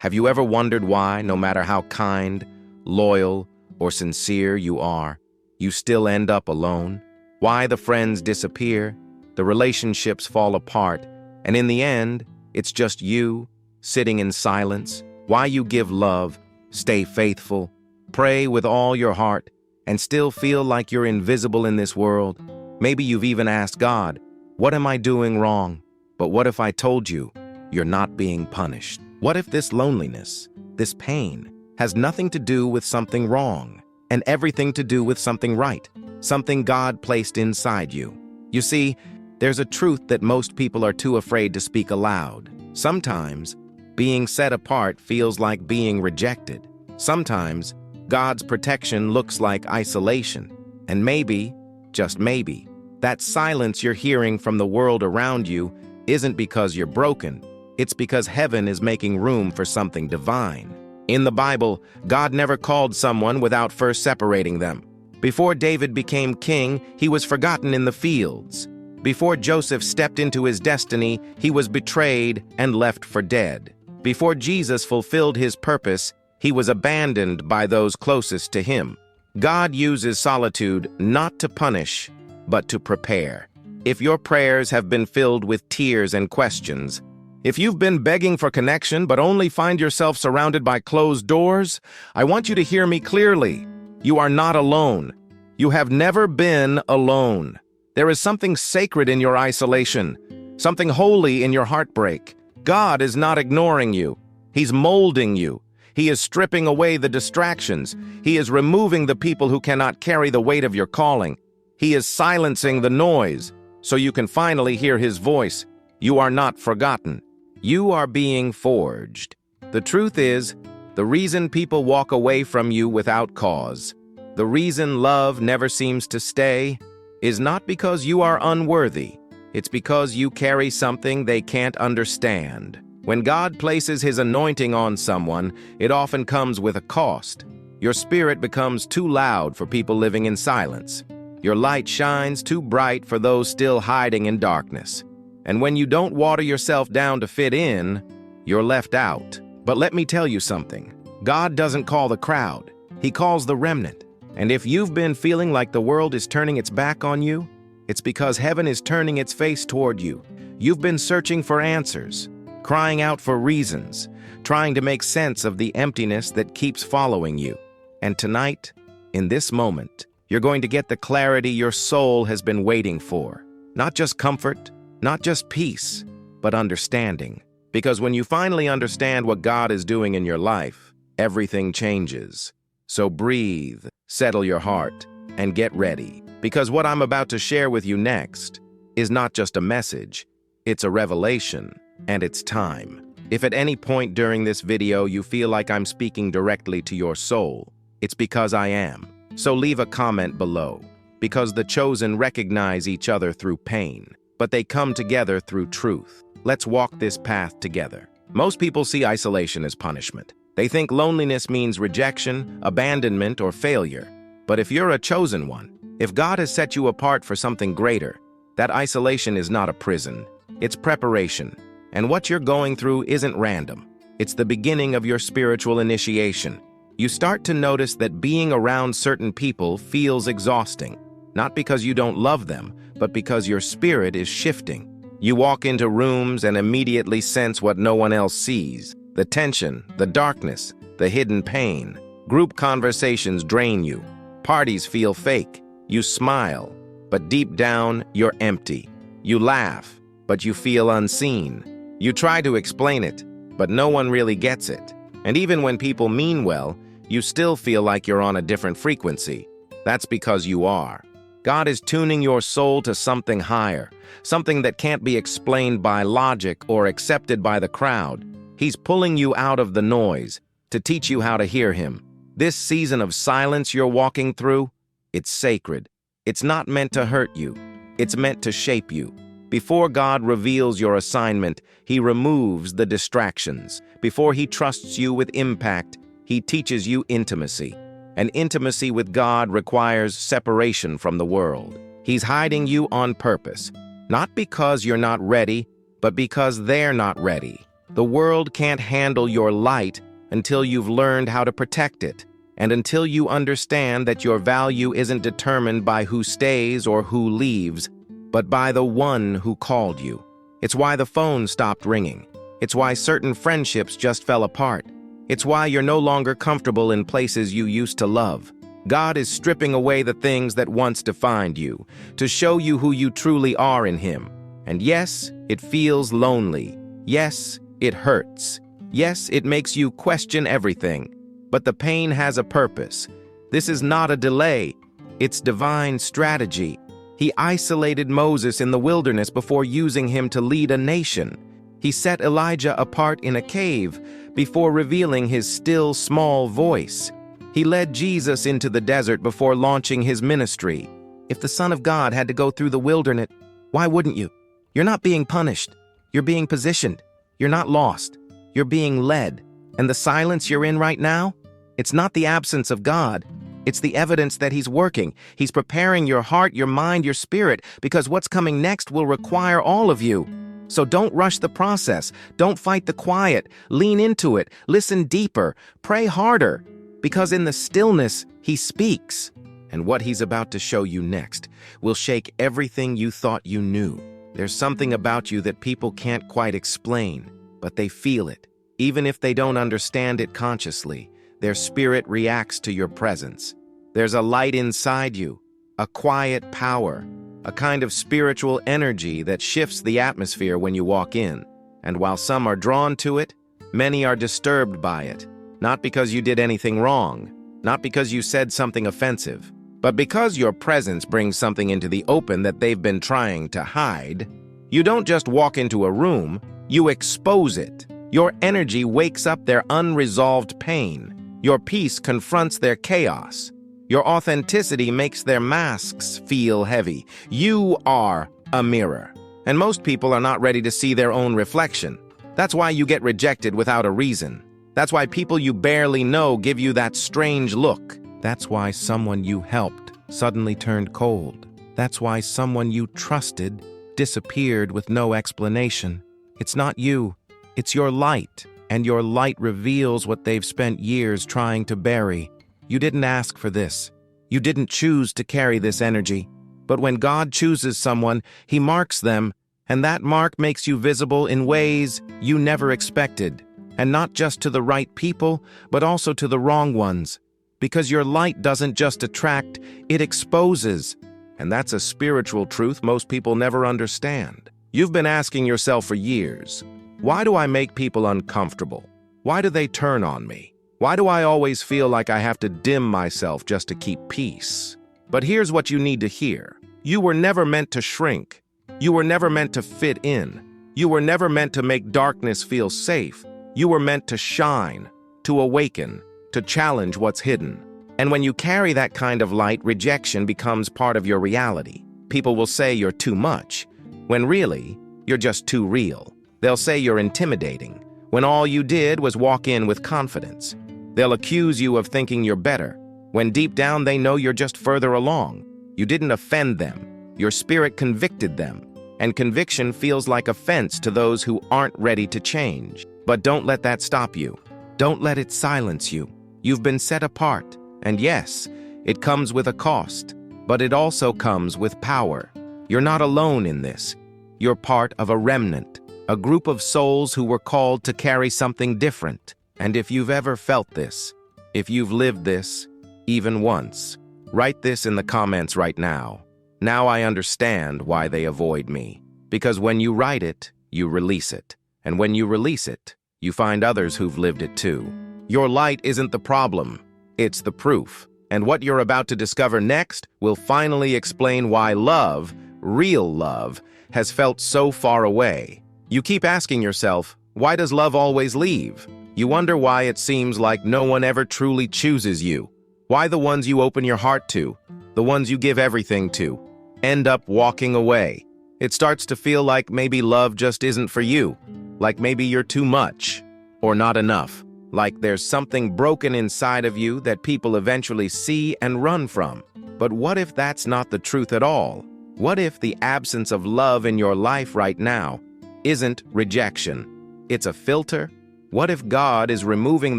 Have you ever wondered why, no matter how kind, loyal, or sincere you are, you still end up alone? Why the friends disappear, the relationships fall apart, and in the end, it's just you, sitting in silence? Why you give love, stay faithful, pray with all your heart, and still feel like you're invisible in this world? Maybe you've even asked God, what am I doing wrong? But what if I told you, you're not being punished? What if this loneliness, this pain, has nothing to do with something wrong, and everything to do with something right, something God placed inside you? You see, there's a truth that most people are too afraid to speak aloud. Sometimes, being set apart feels like being rejected. Sometimes, God's protection looks like isolation. And maybe, just maybe, that silence you're hearing from the world around you isn't because you're broken. It's because heaven is making room for something divine. In the Bible, God never called someone without first separating them. Before David became king, he was forgotten in the fields. Before Joseph stepped into his destiny, he was betrayed and left for dead. Before Jesus fulfilled his purpose, he was abandoned by those closest to him. God uses solitude not to punish, but to prepare. If your prayers have been filled with tears and questions, if you've been begging for connection but only find yourself surrounded by closed doors, I want you to hear me clearly. You are not alone. You have never been alone. There is something sacred in your isolation, something holy in your heartbreak. God is not ignoring you. He's molding you. He is stripping away the distractions. He is removing the people who cannot carry the weight of your calling. He is silencing the noise so you can finally hear his voice. You are not forgotten. You are being forged. The truth is, the reason people walk away from you without cause, the reason love never seems to stay, is not because you are unworthy. It's because you carry something they can't understand. When God places his anointing on someone, it often comes with a cost. Your spirit becomes too loud for people living in silence. Your light shines too bright for those still hiding in darkness. And when you don't water yourself down to fit in, you're left out. But let me tell you something. God doesn't call the crowd. He calls the remnant. And if you've been feeling like the world is turning its back on you, it's because heaven is turning its face toward you. You've been searching for answers, crying out for reasons, trying to make sense of the emptiness that keeps following you. And tonight, in this moment, you're going to get the clarity your soul has been waiting for. Not just comfort, not just peace, but understanding. Because when you finally understand what God is doing in your life, everything changes. So breathe, settle your heart, and get ready. Because what I'm about to share with you next is not just a message, it's a revelation, and it's time. If at any point during this video you feel like I'm speaking directly to your soul, it's because I am. So leave a comment below, because the chosen recognize each other through pain, but they come together through truth. Let's walk this path together. Most people see isolation as punishment. They think loneliness means rejection, abandonment, or failure. But if you're a chosen one, if God has set you apart for something greater, that isolation is not a prison. It's preparation. And what you're going through isn't random. It's the beginning of your spiritual initiation. You start to notice that being around certain people feels exhausting, not because you don't love them, but because your spirit is shifting. You walk into rooms and immediately sense what no one else sees: the tension, the darkness, the hidden pain. Group conversations drain you. Parties feel fake. You smile, but deep down, you're empty. You laugh, but you feel unseen. You try to explain it, but no one really gets it. And even when people mean well, you still feel like you're on a different frequency. That's because you are. God is tuning your soul to something higher, something that can't be explained by logic or accepted by the crowd. He's pulling you out of the noise to teach you how to hear him. This season of silence you're walking through, it's sacred. It's not meant to hurt you. It's meant to shape you. Before God reveals your assignment, he removes the distractions. Before he trusts you with impact, he teaches you intimacy. And intimacy with God requires separation from the world. He's hiding you on purpose, not because you're not ready, but because they're not ready. The world can't handle your light until you've learned how to protect it, and until you understand that your value isn't determined by who stays or who leaves, but by the one who called you. It's why the phone stopped ringing. It's why certain friendships just fell apart. It's why you're no longer comfortable in places you used to love. God is stripping away the things that once defined you, to show you who you truly are in Him. And yes, it feels lonely. Yes, it hurts. Yes, it makes you question everything. But the pain has a purpose. This is not a delay. It's divine strategy. He isolated Moses in the wilderness before using him to lead a nation. He set Elijah apart in a cave before revealing his still small voice. He led Jesus into the desert before launching his ministry. If the Son of God had to go through the wilderness, why wouldn't you? You're not being punished. You're being positioned. You're not lost. You're being led. And the silence you're in right now, it's not the absence of God. It's the evidence that He's working. He's preparing your heart, your mind, your spirit, because what's coming next will require all of you. So don't rush the process. Don't fight the quiet. Lean into it. Listen deeper. Pray harder. Because in the stillness, He speaks. And what He's about to show you next will shake everything you thought you knew. There's something about you that people can't quite explain, but they feel it. Even if they don't understand it consciously, their spirit reacts to your presence. There's a light inside you, a quiet power, a kind of spiritual energy that shifts the atmosphere when you walk in. And while some are drawn to it, many are disturbed by it. Not because you did anything wrong, not because you said something offensive, but because your presence brings something into the open that they've been trying to hide. You don't just walk into a room, you expose it. Your energy wakes up their unresolved pain. Your peace confronts their chaos. Your authenticity makes their masks feel heavy. You are a mirror. And most people are not ready to see their own reflection. That's why you get rejected without a reason. That's why people you barely know give you that strange look. That's why someone you helped suddenly turned cold. That's why someone you trusted disappeared with no explanation. It's not you. It's your light. And your light reveals what they've spent years trying to bury. You didn't ask for this. You didn't choose to carry this energy. But when God chooses someone, He marks them, and that mark makes you visible in ways you never expected. And not just to the right people, but also to the wrong ones. Because your light doesn't just attract, it exposes. And that's a spiritual truth most people never understand. You've been asking yourself for years, why do I make people uncomfortable? Why do they turn on me? Why do I always feel like I have to dim myself just to keep peace? But here's what you need to hear. You were never meant to shrink. You were never meant to fit in. You were never meant to make darkness feel safe. You were meant to shine, to awaken, to challenge what's hidden. And when you carry that kind of light, rejection becomes part of your reality. People will say you're too much, when really, you're just too real. They'll say you're intimidating, when all you did was walk in with confidence. They'll accuse you of thinking you're better, when deep down they know you're just further along. You didn't offend them. Your spirit convicted them. And conviction feels like offense to those who aren't ready to change. But don't let that stop you. Don't let it silence you. You've been set apart. And yes, it comes with a cost, but it also comes with power. You're not alone in this. You're part of a remnant. A group of souls who were called to carry something different. And if you've ever felt this, if you've lived this, even once, write this in the comments right now. Now I understand why they avoid me. Because when you write it, you release it. And when you release it, you find others who've lived it too. Your light isn't the problem, it's the proof. And what you're about to discover next will finally explain why love, real love, has felt so far away. You keep asking yourself, why does love always leave? You wonder why it seems like no one ever truly chooses you. Why the ones you open your heart to, the ones you give everything to, end up walking away. It starts to feel like maybe love just isn't for you. Like maybe you're too much, or not enough. Like there's something broken inside of you that people eventually see and run from. But what if that's not the truth at all? What if the absence of love in your life right now isn't rejection? It's a filter? What if God is removing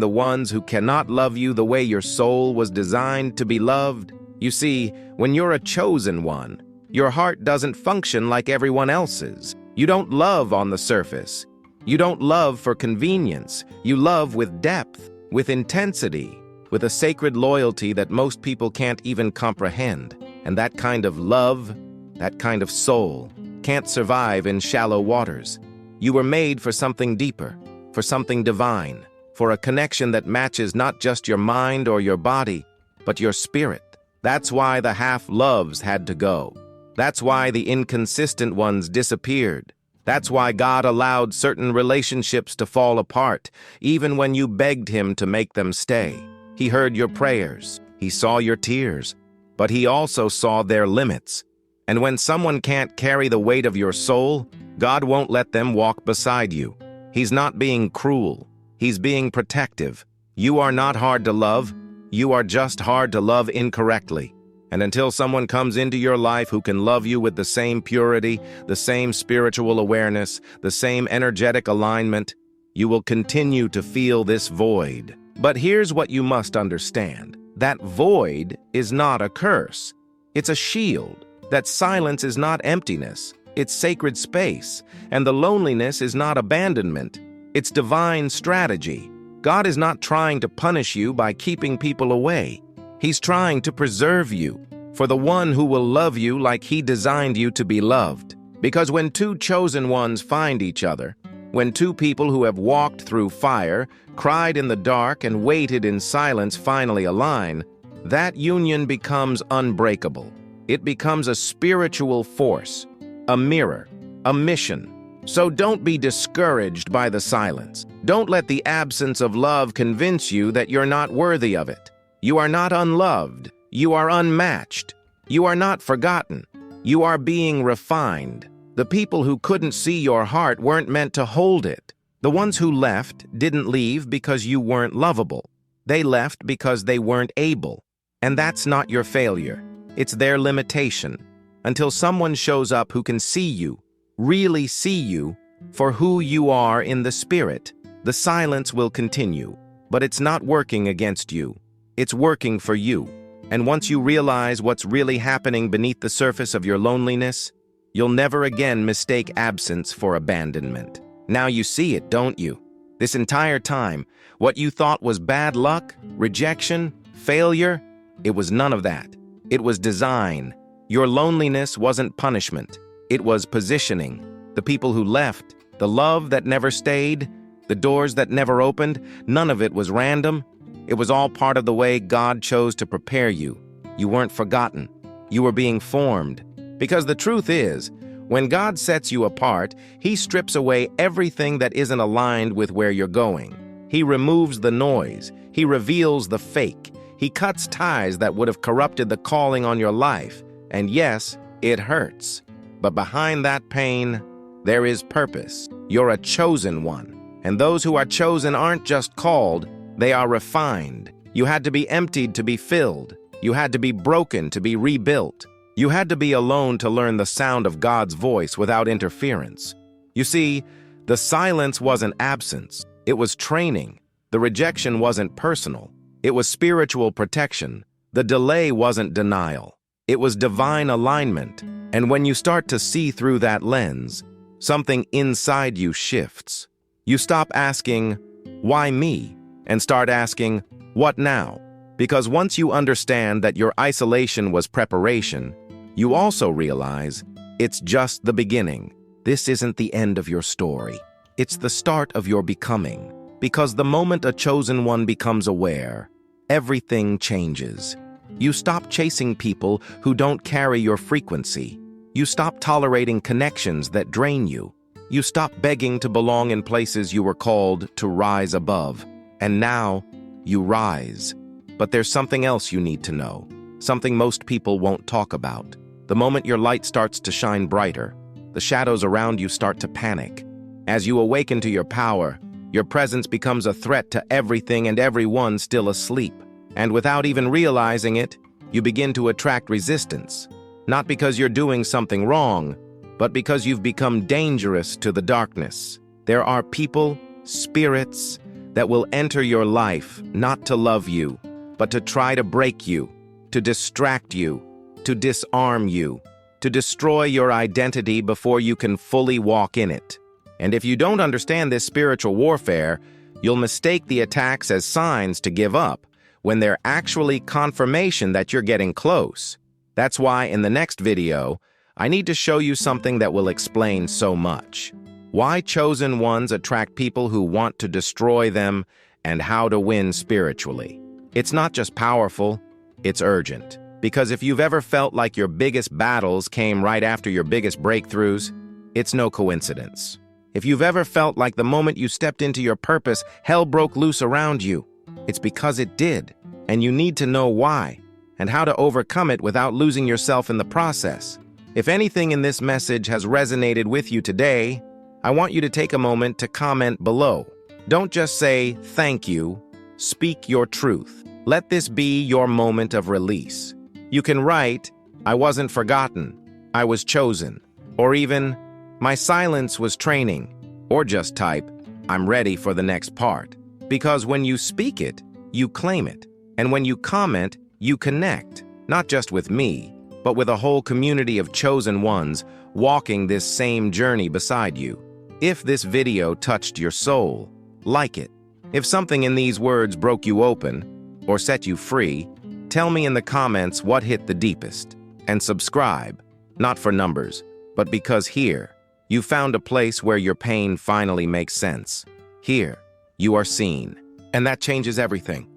the ones who cannot love you the way your soul was designed to be loved? You see, when you're a chosen one, your heart doesn't function like everyone else's. You don't love on the surface. You don't love for convenience. You love with depth, with intensity, with a sacred loyalty that most people can't even comprehend. And that kind of love, that kind of soul, can't survive in shallow waters. You were made for something deeper, for something divine, for a connection that matches not just your mind or your body, but your spirit. That's why the half-loves had to go. That's why the inconsistent ones disappeared. That's why God allowed certain relationships to fall apart, even when you begged Him to make them stay. He heard your prayers. He saw your tears. But He also saw their limits. And when someone can't carry the weight of your soul, God won't let them walk beside you. He's not being cruel. He's being protective. You are not hard to love. You are just hard to love incorrectly. And until someone comes into your life who can love you with the same purity, the same spiritual awareness, the same energetic alignment, you will continue to feel this void. But here's what you must understand. That void is not a curse. It's a shield. That silence is not emptiness. It's sacred space. And the loneliness is not abandonment. It's divine strategy. God is not trying to punish you by keeping people away. He's trying to preserve you for the one who will love you like He designed you to be loved. Because when two chosen ones find each other, when two people who have walked through fire, cried in the dark, and waited in silence finally align, that union becomes unbreakable. It becomes a spiritual force, a mirror, a mission. So don't be discouraged by the silence. Don't let the absence of love convince you that you're not worthy of it. You are not unloved. You are unmatched. You are not forgotten. You are being refined. The people who couldn't see your heart weren't meant to hold it. The ones who left didn't leave because you weren't lovable. They left because they weren't able. And that's not your failure. It's their limitation. Until someone shows up who can see you, really see you, for who you are in the spirit, the silence will continue. But it's not working against you. It's working for you. And once you realize what's really happening beneath the surface of your loneliness, you'll never again mistake absence for abandonment. Now you see it, don't you? This entire time, what you thought was bad luck, rejection, failure, it was none of that. It was design. Your loneliness wasn't punishment. It was positioning. The people who left, the love that never stayed, the doors that never opened, none of it was random. It was all part of the way God chose to prepare you. You weren't forgotten. You were being formed. Because the truth is, when God sets you apart, He strips away everything that isn't aligned with where you're going. He removes the noise. He reveals the fake. He cuts ties that would have corrupted the calling on your life. And yes, it hurts. But behind that pain, there is purpose. You're a chosen one. And those who are chosen aren't just called, they are refined. You had to be emptied to be filled. You had to be broken to be rebuilt. You had to be alone to learn the sound of God's voice without interference. You see, the silence wasn't absence. It was training. The rejection wasn't personal. It was spiritual protection. The delay wasn't denial. It was divine alignment. And when you start to see through that lens, something inside you shifts. You stop asking, why me? And start asking, what now? Because once you understand that your isolation was preparation, you also realize it's just the beginning. This isn't the end of your story. It's the start of your becoming. Because the moment a chosen one becomes aware, everything changes. You stop chasing people who don't carry your frequency. You stop tolerating connections that drain you. You stop begging to belong in places you were called to rise above. And now, you rise. But there's something else you need to know. Something most people won't talk about. The moment your light starts to shine brighter, the shadows around you start to panic. As you awaken to your power, your presence becomes a threat to everything and everyone still asleep. And without even realizing it, you begin to attract resistance. Not because you're doing something wrong, but because you've become dangerous to the darkness. There are people, spirits, that will enter your life not to love you, but to try to break you, to distract you, to disarm you, to destroy your identity before you can fully walk in it. And if you don't understand this spiritual warfare, you'll mistake the attacks as signs to give up, when they're actually confirmation that you're getting close. That's why in the next video, I need to show you something that will explain so much. Why chosen ones attract people who want to destroy them, and how to win spiritually. It's not just powerful, it's urgent. Because if you've ever felt like your biggest battles came right after your biggest breakthroughs, it's no coincidence. If you've ever felt like the moment you stepped into your purpose, hell broke loose around you, it's because it did. And you need to know why, and how to overcome it without losing yourself in the process. If anything in this message has resonated with you today, I want you to take a moment to comment below. Don't just say, "Thank you." Speak your truth. Let this be your moment of release. You can write, "I wasn't forgotten. I was chosen." Or even, "My silence was training." Or just type, "I'm ready for the next part." Because when you speak it, you claim it. And when you comment, you connect, not just with me, but with a whole community of chosen ones walking this same journey beside you. If this video touched your soul, like it. If something in these words broke you open or set you free, tell me in the comments what hit the deepest. And subscribe, not for numbers, but because here, you found a place where your pain finally makes sense. Here, you are seen. And that changes everything.